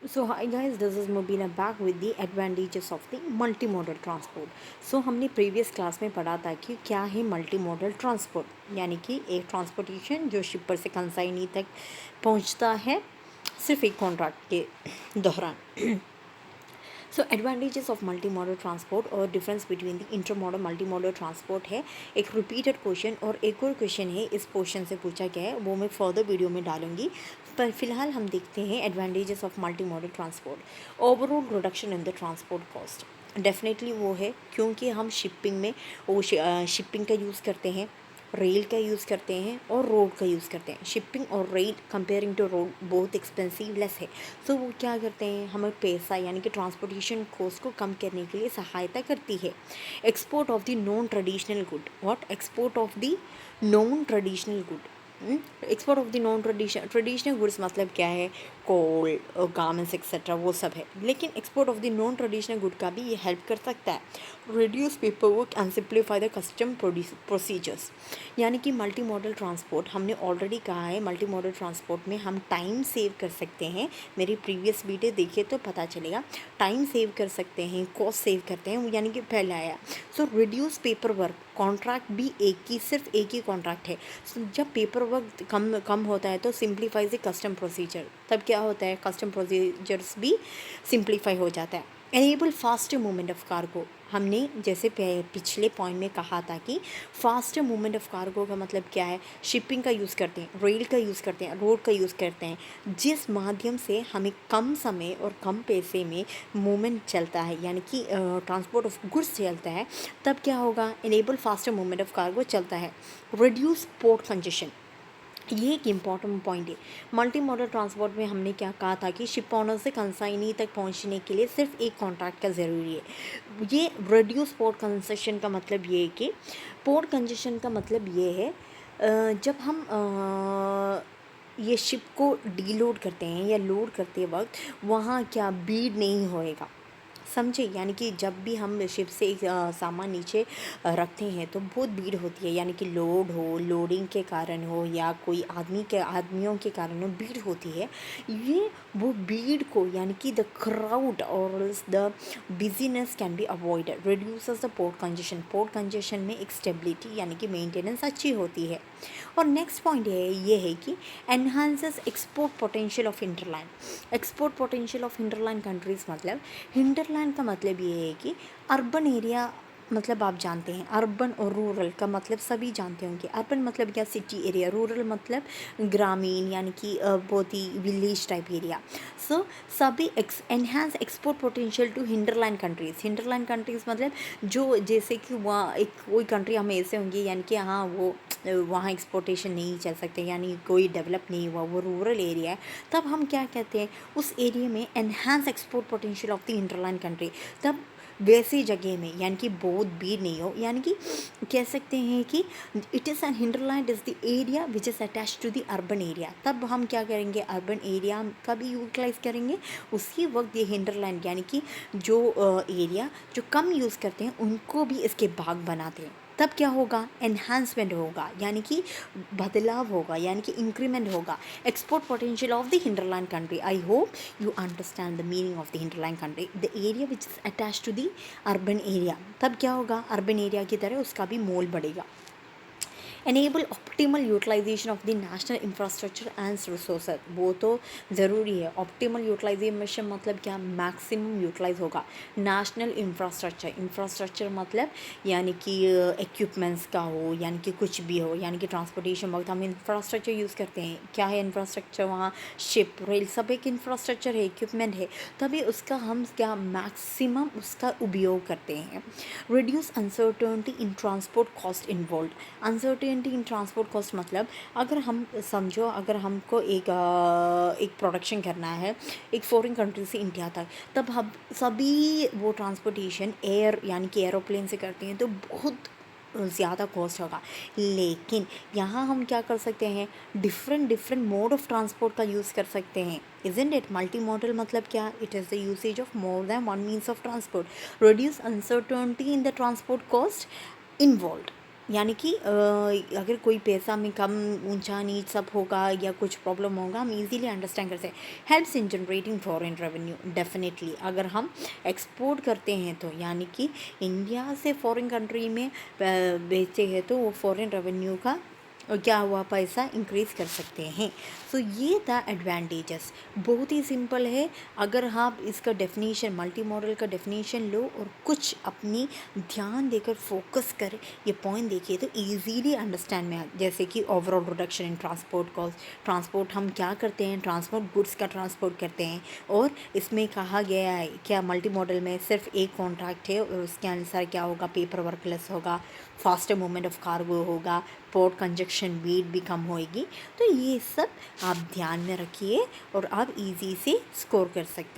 So hi guys, this is Mubina back with the advantages of the multi modal transport. So हमने previous class में पढ़ा था कि क्या है मल्टी मॉडल ट्रांसपोर्ट, यानी कि एक ट्रांसपोर्टेशन जो शिपर से कंसाइनी तक पहुंचता है सिर्फ एक कॉन्ट्रैक्ट के दौरान। So advantages of multi modal transport और difference between the intermodal multi modal transport है एक रिपीटेड क्वेश्चन, और एक और क्वेश्चन है इस पोर्शन से पूछा गया है, वो मैं फर्दर वीडियो में डालूंगी। पर फिलहाल हम देखते हैं advantages of multi modal transport. Overall reduction in the transport cost, definitely वो है क्योंकि हम शिपिंग में वो शिपिंग का यूज़ करते हैं, रेल का यूज़ करते हैं और रोड का यूज़ करते हैं। शिपिंग और रेल कंपेयरिंग टू रोड बहुत एक्सपेंसिव लेस है। सो वो क्या करते हैं, हमें पैसा यानी कि ट्रांसपोर्टेशन कॉस्ट को कम करने के लिए सहायता करती है। Export of the non traditional good, what export of the non traditional good, export of the non traditional goods मतलब क्या है, कोल, गार्मेंट्स एक्सेट्रा वो सब है। लेकिन export of the non traditional good का भी ये हेल्प कर सकता है, reduce paper work and simplify the custom procedures. यानी कि मल्टी मॉडल ट्रांसपोर्ट हमने ऑलरेडी कहा है, मल्टी मॉडल ट्रांसपोर्ट में हम टाइम सेव कर सकते हैं। मेरी प्रीवियस वीडियो देखिए तो पता चलेगा, टाइम सेव कर सकते हैं, कॉस्ट सेव करते हैं, यानी कि पहला आया। सो रिड्यूस पेपर वर्क, कॉन्ट्रैक्ट भी सिर्फ एक ही कॉन्ट्रैक्ट है। So, जब पेपर वर्क कम कम होता है तो सिंप्लीफाइज द कस्टम प्रोसीजर, तब क्या होता है, कस्टम प्रोसीजर्स भी सिंप्लीफाई हो जाता है। Enable faster movement of cargo, हमने जैसे पिछले पॉइंट में कहा था कि फास्टर मूवमेंट ऑफ कार्गो का मतलब क्या है, शिपिंग का यूज़ करते हैं, रेल का यूज़ करते हैं, रोड का यूज़ करते हैं, जिस माध्यम से हमें कम समय और कम पैसे में मूवमेंट चलता है, यानी कि ट्रांसपोर्ट ऑफ गुड्स चलता है। तब क्या होगा, enable faster movement of cargo चलता है। रिड्यूस पोर्ट कंजेशन, ये एक इम्पॉर्टेंट पॉइंट है। मल्टी मॉडल ट्रांसपोर्ट में हमने क्या कहा था कि शिप ऑनर से कंसाइनी तक पहुंचने के लिए सिर्फ एक कॉन्ट्रैक्ट का ज़रूरी है। ये रिड्यूस पोर्ट कंजेशन का मतलब ये है कि पोर्ट कंजेशन का मतलब ये है जब हम ये शिप को डीलोड करते हैं या लोड करते वक्त वहाँ क्या भीड़ नहीं होएगा, समझे। यानी कि जब भी हम शिप से एक सामान नीचे रखते हैं तो बहुत भीड़ होती है, यानी कि लोड हो, लोडिंग के कारण हो या कोई आदमियों के कारण हो, भीड़ होती है। ये वो भीड़ को, यानी कि द क्राउड और the business can be avoided, reduces the port congestion. Port congestion में एक स्टेबिलिटी यानी कि मेंटेनेंस अच्छी होती है। और नेक्स्ट पॉइंट ये है कि enhances export potential of hinterland. Export potential of hinterland countries मतलब, हिंटरलैंड का मतलब ये है कि अर्बन एरिया, मतलब आप जानते हैं अर्बन और रूरल का मतलब सभी जानते होंगे। अर्बन मतलब क्या, सिटी एरिया, रूरल मतलब ग्रामीण यानी कि बहुत ही विलेज टाइप एरिया। सो सभी enhance export potential to hinterland countries. Hinterland countries मतलब जो, जैसे कि वहाँ एक कोई कंट्री हमें ऐसे होंगी, यानी कि हाँ वो वहाँ एक्सपोर्टेशन नहीं चल सकते, यानी कोई डेवलप नहीं हुआ, वो रूरल एरिया है। तब हम क्या कहते हैं, उस एरिया में enhance export potential of the hinterland country. तब वैसी जगह में, यानी कि बहुत भीड़ नहीं हो, यानी कि कह सकते हैं कि it is an hinterland is the area which is attach to the urban area. तब हम क्या करेंगे, अर्बन एरिया का भी यूटिलाइज़ करेंगे। उसी वक्त ये हिंटरलैंड यानी कि जो एरिया जो कम यूज़ करते हैं उनको भी इसके भाग बनाते हैं। तब क्या होगा, एनहांसमेंट होगा, यानी कि बदलाव होगा, यानी कि इंक्रीमेंट होगा। Export potential of the hinterland country, I hope you understand the meaning of the hinterland country, the area which is attached to the urban area। तब क्या होगा, अर्बन एरिया की तरह उसका भी मोल बढ़ेगा। Enable optimal utilisation of the national infrastructure and resources, वो तो ज़रूरी है। ऑप्टिमल यूटिलाइजेशन मतलब क्या, मैक्सिमम यूटिलाइज होगा नेशनल इंफ्रास्ट्रक्चर। इंफ्रास्ट्रक्चर मतलब यानी कि इक्विपमेंट्स का हो, यानी कि कुछ भी हो, यानी कि ट्रांसपोर्टेशन वक्त हम इंफ्रास्ट्रक्चर यूज़ करते हैं। क्या है इंफ्रास्ट्रक्चर, वहाँ शिप, रेल, सब एक इंफ्रास्ट्रक्चर है, इक्विपमेंट है। तभी उसका हम क्या मैक्सिमम उसका उपयोग करते हैं। रिड्यूस अनसर्टेनिटी इन ट्रांसपोर्ट कॉस्ट इन्वॉल्व। अनसर्टेनिटी इन ट्रांसपोर्ट कॉस्ट मतलब, अगर हम समझो, अगर हमको एक प्रोडक्शन करना है एक फॉरेन कंट्री से इंडिया तक, तब हम सभी वो ट्रांसपोर्टेशन एयर यानी कि एरोप्लेन से करते हैं तो बहुत ज़्यादा कॉस्ट होगा। लेकिन यहाँ हम क्या कर सकते हैं, डिफरेंट मोड ऑफ ट्रांसपोर्ट का यूज़ कर सकते हैं। इजंट इट, मल्टी मॉडल मतलब क्या, it is the usage of more than one means of transport, reduce uncertainty in the transport cost involve. यानी कि अगर कोई पैसा में कम ऊंचा नीच सब होगा या कुछ प्रॉब्लम होगा, हम इजीली अंडरस्टैंड कर सकते हैं। Helps in generating foreign revenue, definitely अगर हम एक्सपोर्ट करते हैं तो, यानी कि इंडिया से फॉरेन कंट्री में बेचते हैं तो वो फॉरेन रेवेन्यू का क्या हुआ पैसा इंक्रीज़ कर सकते हैं। सो ये था एडवांटेजेस, बहुत ही सिंपल है। अगर आप इसका डेफिनेशन, मल्टी मॉडल का डेफिनेशन लो और कुछ अपनी ध्यान देकर फोकस कर ये पॉइंट देखिए तो इजीली अंडरस्टैंड में आ, जैसे कि overall reduction in transport cost. Transport हम क्या करते हैं, ट्रांसपोर्ट गुड्स का ट्रांसपोर्ट करते हैं, और इसमें कहा गया है क्या मल्टी मॉडल में सिर्फ एक कॉन्ट्रैक्ट है और उसके अनुसार क्या होगा, पेपर वर्क लेस होगा, फास्टर मूवमेंट ऑफ कार्गो होगा, पोर्ट कंजक्शन वेट भी कम होएगी। तो ये सब आप ध्यान में रखिए और आप इजी से स्कोर कर सकते हैं।